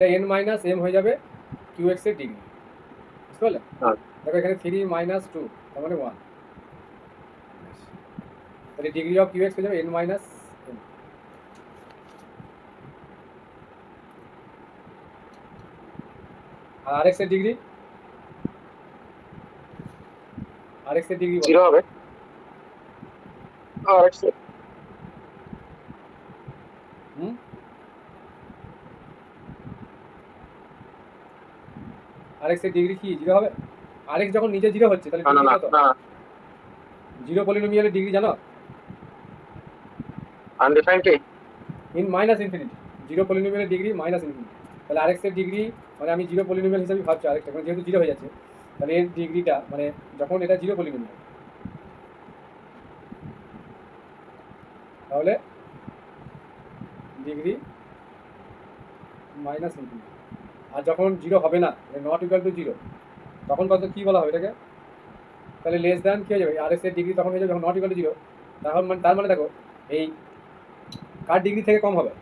N minus M হয়ে যাবে Q x এর ডিগ্রি, বুঝতে পারলে? দেখো এখানে 3 মাইনাস 2 তার মানে 1, তাহলে ডিগ্রি অফ কিউ এক্স হয়ে যাবে এন মাইনাস এম। আর আর এক্স এর ডিগ্রি, আর এক্স এর ডিগ্রি 0 হবে। আর এক্স হুম আর এক্স এর ডিগ্রি কি 0 হবে? আর এক্স যখন নিজে 0 হচ্ছে তাহলে না না ডিগ্রি না কত? না, 0 পলিনোমিয়ালের ডিগ্রি জানো? আনডিফাইন্ড কি? ইন মাইনাস ইনফিনিটি, 0 পলিনোমিয়ালের ডিগ্রি মাইনাস ইনফিনিটি। তাহলে আর এক্স এর ডিগ্রি মানে আমি 0 পলিনোমিয়াল হিসাবে ভাবছি আরেকটা, মানে যেহেতু 0 হয়ে যাচ্ছে তাহলে এর ডিগ্রিটা মানে যখন এটা 0 পলিনোমিয়াল তাহলে ডিগ্রি মাইনাস ইনফিনিটি। আর যখন 0 হবে না, নট ইকুয়াল টু 0, তখন কত কি বলা হবে এটাকে? তাহলে লেস দ্যান কি হয়ে যাবে? আর এক্স এর ডিগ্রি তখন হয়ে যাবে যখন নট ইকুয়াল টু 0। তখন মানে তার মানে দেখো এই কার ডিগ্রি থেকে কম হবে?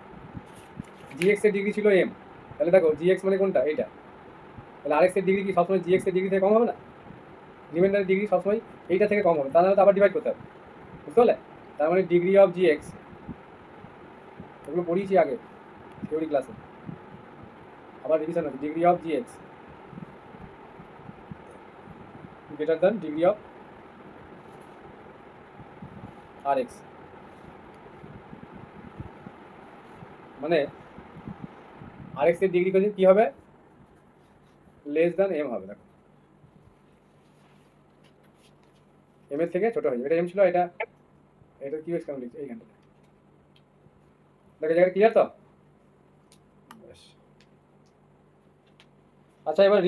জি এক্স এর ডিগ্রি ছিল এম, তাহলে দেখো জি এক্স মানে কোনটা? এইটা। তাহলে আর এক্স এর ডিগ্রি কি সবসময় জি এক্স এর ডিগ্রি থেকে কম হবে না? রিমাইন্ডারের ডিগ্রি সবসময় এইটা থেকে কম হবে, তাহলে তো আবার ডিভাইড করতে হবে, বুঝতে পারলে? তার মানে ডিগ্রি অফ জি এক্স, এগুলো পড়িয়েছি আগে থিওরি ক্লাসে, আবার রিভিশন আছে। Degree of G X greater than degree of R X, মানে আর এক্স এর ডিগ্রি কি হবে? লেস দ্যান এম হবে। দেখো এম এর থেকে ছোট হয়ে যাবে, এটা এম ছিল, এটা এটা কি এক্স কেমন লিখছে এইখানটা, দেখো জায়গাটা ক্লিয়ার তো? আচ্ছা এবার